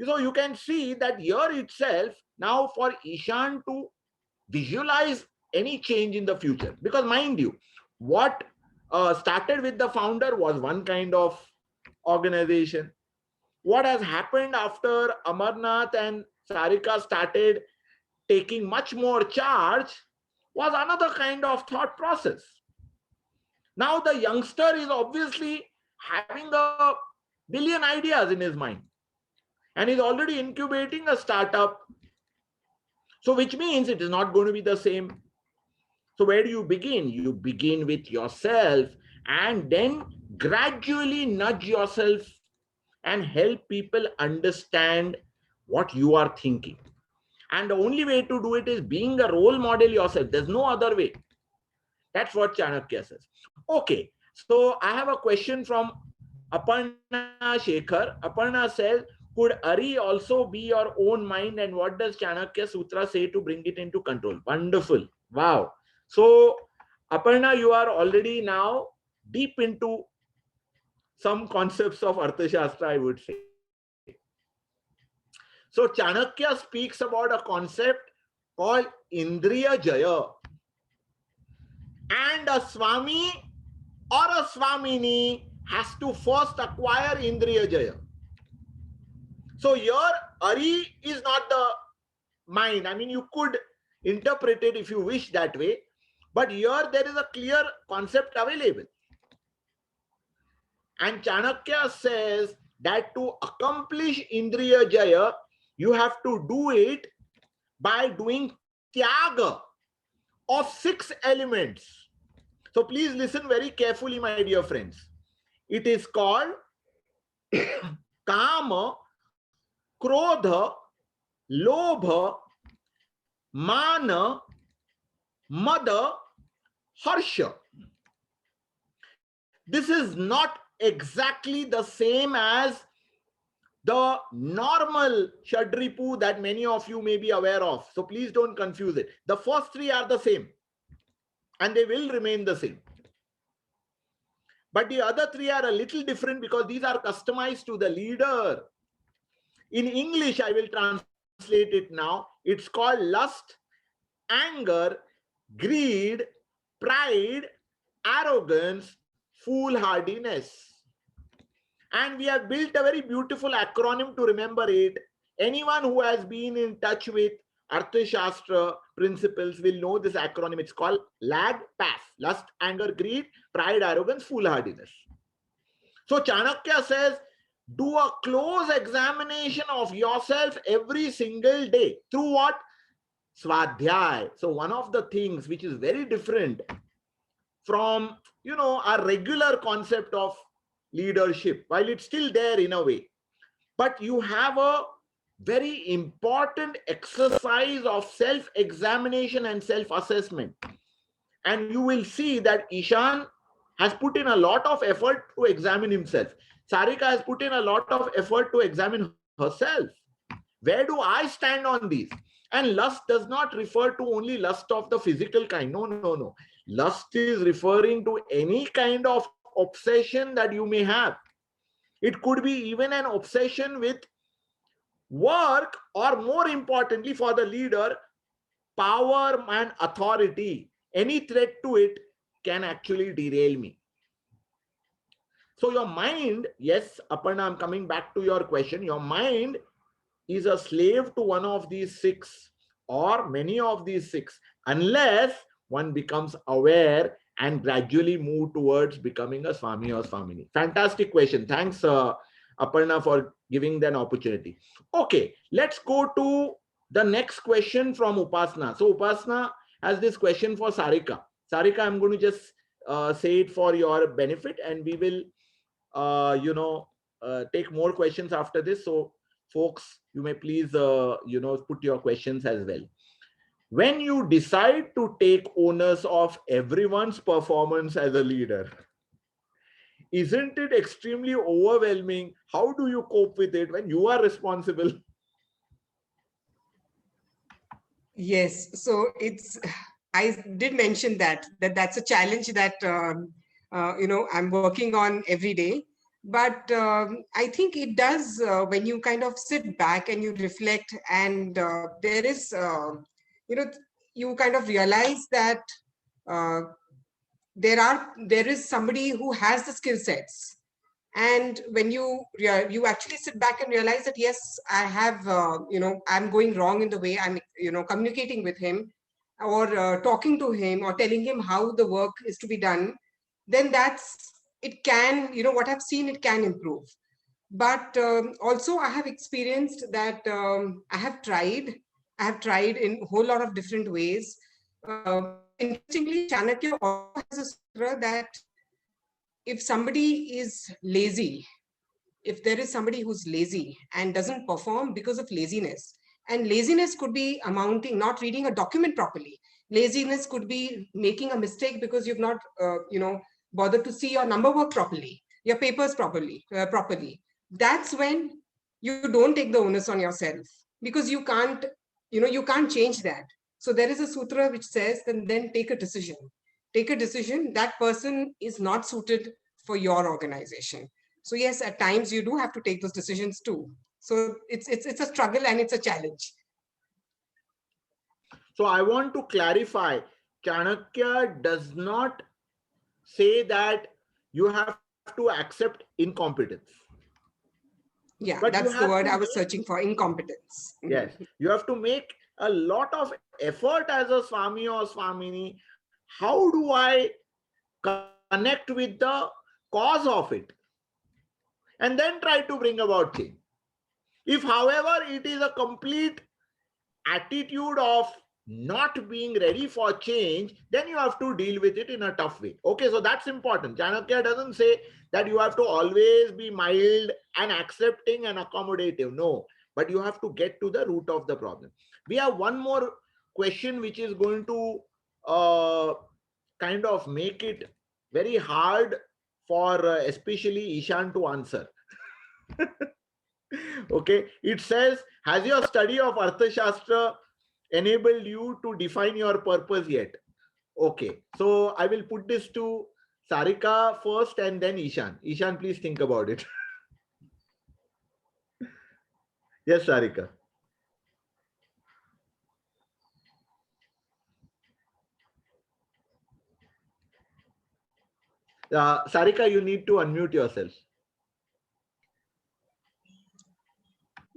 So you can see that here itself, now for Ishan to visualize any change in the future. Because mind you, what started with the founder was one kind of organization. What has happened after Amarnath and Sarika started taking much more charge was another kind of thought process. Now the youngster is obviously having a billion ideas in his mind and is already incubating a startup. So which means it is not going to be the same. So where do you begin? You begin with yourself and then gradually nudge yourself and help people understand what you are thinking. And the only way to do it is being a role model yourself. There's no other way. That's what Chanakya says. Okay, so I have a question from Aparna Shekhar. Aparna says, could Ari also be your own mind? And what does Chanakya Sutra say to bring it into control? Wonderful. Wow. So, Aparna, you are already now deep into some concepts of Arthashastra, I would say. So, Chanakya speaks about a concept called Indriya Jaya. And a Swami or a Swamini has to first acquire Indriya Jaya. So here, Ari is not the mind. I mean, you could interpret it if you wish that way. But here there is a clear concept available. And Chanakya says that to accomplish Indriya Jaya, you have to do it by doing Tyaga of 6 elements. So please listen very carefully, my dear friends. It is called Kama, Krodha, Lobha, Mana, Mada, Harsha. This is not exactly the same as the normal Shadripu that many of you may be aware of. So please don't confuse it. The first 3 are the same and they will remain the same. But the other 3 are a little different because these are customized to the leader. In English, I will translate it now. It's called lust, anger, greed, pride, arrogance, foolhardiness. And we have built a very beautiful acronym to remember it. Anyone who has been in touch with Arthashastra principles will know this acronym. It's called LAG-PAF. Lust, anger, greed, pride, arrogance, foolhardiness. So Chanakya says, do a close examination of yourself every single day. Through what? Swadhyay. So one of the things which is very different from, our regular concept of leadership, while it's still there in a way, but you have a very important exercise of self-examination and self-assessment. And you will see that Ishan has put in a lot of effort to examine himself. Sarika has put in a lot of effort to examine herself. Where do I stand on these? And lust does not refer to only lust of the physical kind. No, no, no. Lust is referring to any kind of obsession that you may have. It could be even an obsession with work, or more importantly for the leader, power and authority. Any threat to it can actually derail me. So your mind, yes, Aparna, I'm coming back to your question. Your mind is a slave to one of these six or many of these six, unless one becomes aware and gradually move towards becoming a Swami or Swamini. Fantastic question. Thanks, Aparna, for giving that opportunity. Okay, let's go to the next question from Upasna. So Upasna has this question for Sarika. Sarika, I'm going to just say it for your benefit, and we will, take more questions after this. So folks, you may please, put your questions as well. When you decide to take onus of everyone's performance as a leader, isn't it extremely overwhelming? How do you cope with it when you are responsible? Yes, so I did mention that's a challenge that I'm working on every day. But I think it does when you kind of sit back and you reflect, and there is you kind of realize that there is somebody who has the skill sets. And when you actually sit back and realize that, yes, I have, I'm going wrong in the way I'm, communicating with him, or talking to him, or telling him how the work is to be done, then it can, what I've seen, it can improve. But also I have experienced that I have tried in a whole lot of different ways. Interestingly, Chanakya also has a sutra that if somebody is lazy, if there is somebody who's lazy and doesn't perform because of laziness, and laziness could be amounting, not reading a document properly. Laziness could be making a mistake because you've not, bothered to see your number work properly, your papers properly. That's when you don't take the onus on yourself, because you can't change that. So there is a sutra which says, then take a decision. Take a decision. That person is not suited for your organization. So yes, at times you do have to take those decisions too. So it's a struggle and it's a challenge. So I want to clarify, Chanakya does not say that you have to accept incompetence. Yeah, but that's the word I was searching for, incompetence. Yes, you have to make a lot of effort as a Swami or Swamini. How do I connect with the cause of it? And then try to bring about change. If, however, it is a complete attitude of not being ready for change, then you have to deal with it in a tough way. Okay, so that's important. Chanakya doesn't say that you have to always be mild and accepting and accommodative. No, but you have to get to the root of the problem. We have one more question which is going to kind of make it very hard for especially Ishan to answer. Okay, it says, has your study of Arthashastra enabled you to define your purpose yet? Okay, so I will put this to Sarika first and then Ishan. Ishan, please think about it. Yes, Sarika. Sarika, you need to unmute yourself.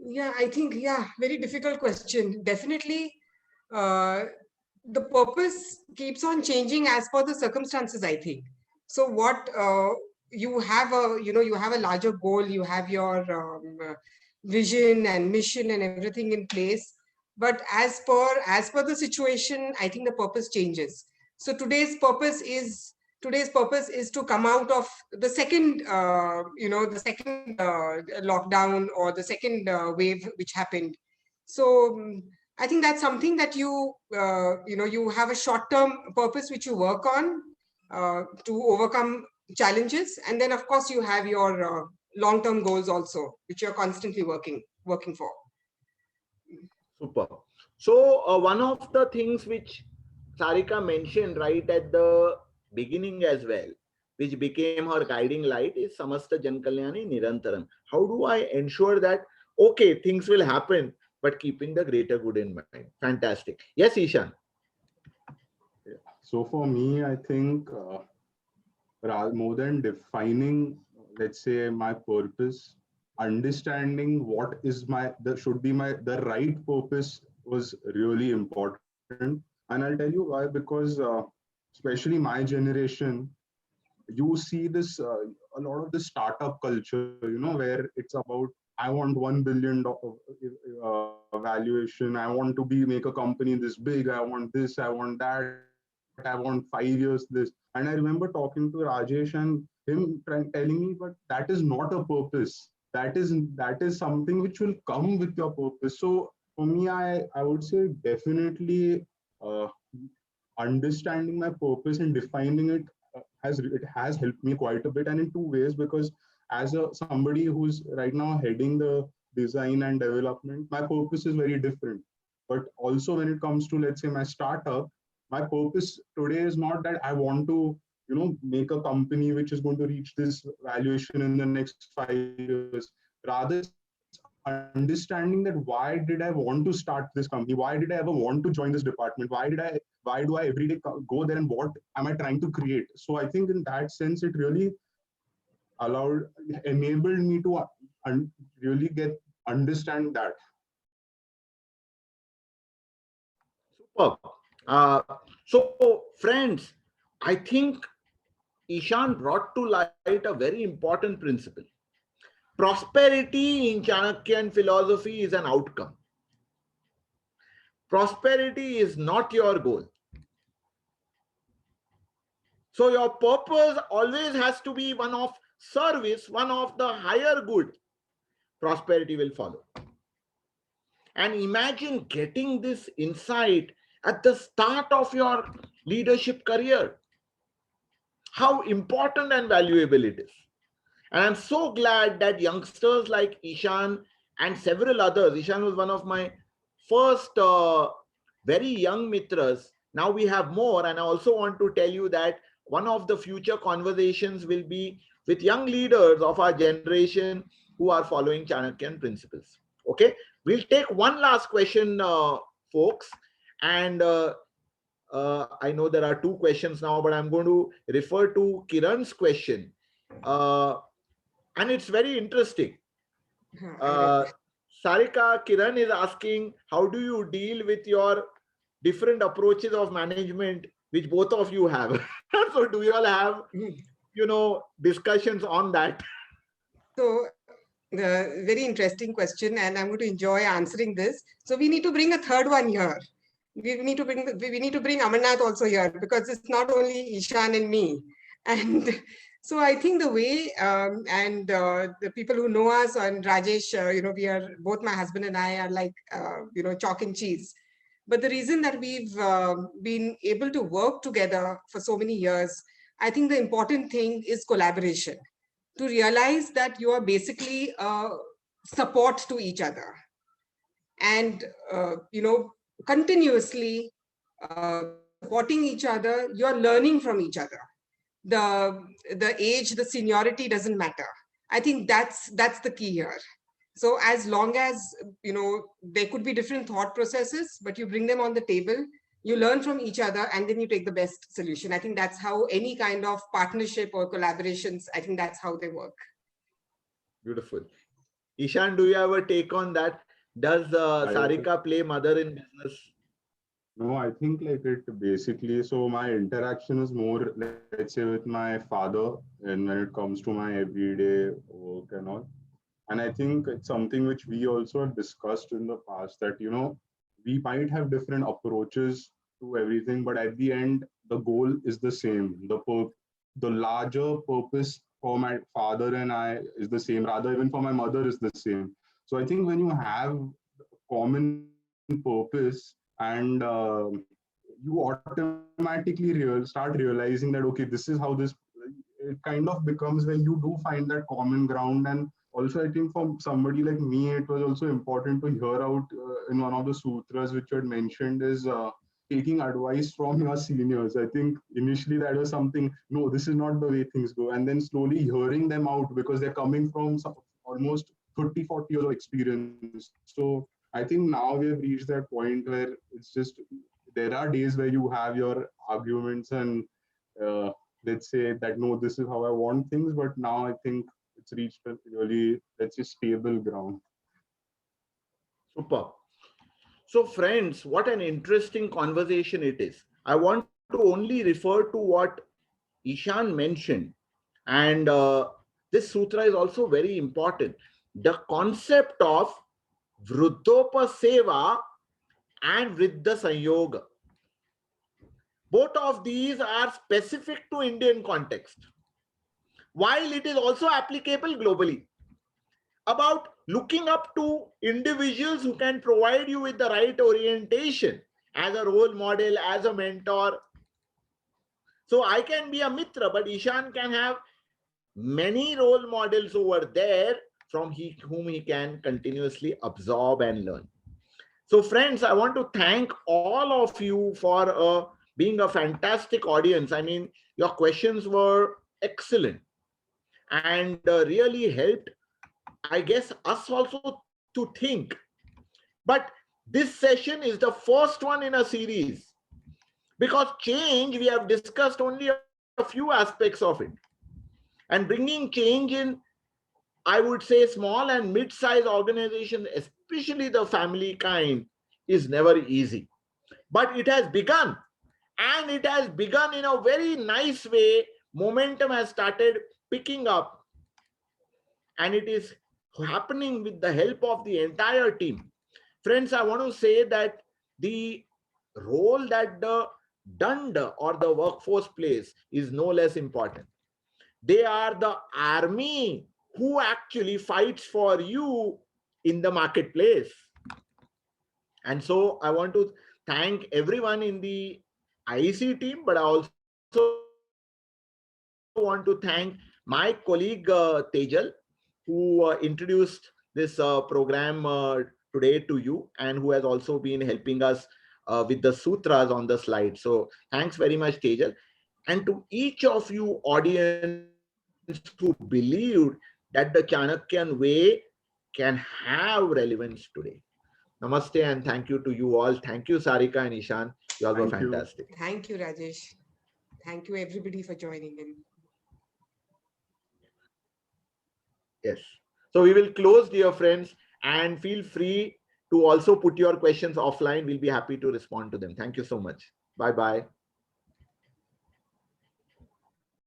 Yeah, I think, very difficult question. Definitely, the purpose keeps on changing as per the circumstances, I think. So what you have a larger goal, you have your vision and mission and everything in place. But as per the situation, I think the purpose changes. So today's purpose is today's purpose is to come out of the second, lockdown or the second wave which happened. So I think that's something that you have a short-term purpose which you work on to overcome challenges, and then of course you have your long-term goals also, which you're constantly working for. Super. So one of the things which Sarika mentioned right at the beginning as well, which became her guiding light, is Samasta Jan Kalyani Nirantaram. How do I ensure that, okay, things will happen, but keeping the greater good in mind? Fantastic. Yes, Ishan. So for me, I think more than defining, let's say, my purpose, understanding what is the right purpose was really important. And I'll tell you why, because especially my generation, you see this a lot of the startup culture, where it's about, I want $1 billion valuation, I want to make a company this big, I want this, I want that, I want 5 years this. And I remember talking to Rajesh and him telling me, but that is not a purpose. That is something which will come with your purpose. So for me, I would say definitely uh, understanding my purpose and defining it has helped me quite a bit, and in two ways, because as somebody who's right now heading the design and development, my purpose is very different. But also when it comes to, let's say, my startup, my purpose today is not that I want to make a company which is going to reach this valuation in the next 5 years. Rather, it's understanding that why did I want to start this company, why did I ever want to join this department, why do I every day go there, and what am I trying to create. So I think in that sense it really enabled me to really understand that. Superb. So friends, I think Ishan brought to light a very important principle. Prosperity in Chanakyan philosophy is an outcome. Prosperity is not your goal. So your purpose always has to be one of service, one of the higher good. Prosperity will follow. And imagine getting this insight at the start of your leadership career. How important and valuable it is. And I'm so glad that youngsters like Ishan and several others, Ishan was one of my first very young mitras. Now we have more, and I also want to tell you that one of the future conversations will be with young leaders of our generation who are following Chanakyan principles. Okay, we'll take one last question, folks. And I know there are two questions now, but I'm going to refer to Kiran's question. And it's very interesting. Sarika, Kiran is asking, how do you deal with your different approaches of management, which both of you have? So do you all have, discussions on that? So, very interesting question, and I'm going to enjoy answering this. So we need to bring a third one here. We need to bring Amarnath also here, because it's not only Ishan and me. And so I think the way the people who know us, and Rajesh, we are both, my husband and I are like chalk and cheese. But the reason that we've been able to work together for so many years, I think the important thing is collaboration. To realize that you are basically support to each other, and continuously supporting each other. You're learning from each other. The age, the seniority doesn't matter. I think that's the key here. So as long as there could be different thought processes, but you bring them on the table, you learn from each other, and then you take the best solution. I think that's how any kind of partnership or collaborations, I think that's how they work. Beautiful. Ishan, do you have a take on that? Does Sarika play mother in business? No, I think like it basically, so my interaction is more, let's say, with my father, and when it comes to my everyday work and all. And I think it's something which we also have discussed in the past, that, we might have different approaches to everything, but at the end, the goal is the same. The the larger purpose for my father and I is the same, rather even for my mother is the same. So I think when you have common purpose and you automatically start realizing that, okay, this is how this, it kind of becomes where you do find that common ground. And also I think for somebody like me, it was also important to hear out in one of the sutras which you had mentioned is taking advice from your seniors. I think initially that was something, no, this is not the way things go. And then slowly hearing them out because they're coming from almost 30, 40 years of experience. So I think now we have reached that point where it's just, there are days where you have your arguments and let's say that, no, this is how I want things. But now I think it's reached a really, let's say, stable ground. Super. So friends, what an interesting conversation it is. I want to only refer to what Ishan mentioned. And this sutra is also very important. The concept of Vruddhopa Seva and Vriddha Sanyoga. Both of these are specific to Indian context, while it is also applicable globally. About looking up to individuals who can provide you with the right orientation as a role model, as a mentor. So I can be a mitra, but Ishan can have many role models over there from whom he can continuously absorb and learn. So friends, I want to thank all of you for being a fantastic audience. I mean, your questions were excellent and really helped, I guess, us also to think. But this session is the first one in a series because change, we have discussed only a few aspects of it. And bringing change in, I would say, small and mid-sized organizations, especially the family kind, is never easy. But it has begun, and it has begun in a very nice way. Momentum has started picking up, and it is happening with the help of the entire team. Friends, I want to say that the role that the Dund or the workforce plays is no less important. They are the army who actually fights for you in the marketplace. And so I want to thank everyone in the IEC team, but I also want to thank my colleague Tejal, who introduced this program today to you and who has also been helping us with the sutras on the slide. So thanks very much, Tejal. And to each of you audience who believed that the Chanakyan way can have relevance today. Namaste and thank you to you all. Thank you, Sarika and Ishan. You all were Thank you. fantastic. Thank you, Rajesh. Thank you, everybody, for joining in. Yes. So we will close, dear friends, and feel free to also put your questions offline. We'll be happy to respond to them. Thank you so much. Bye-bye.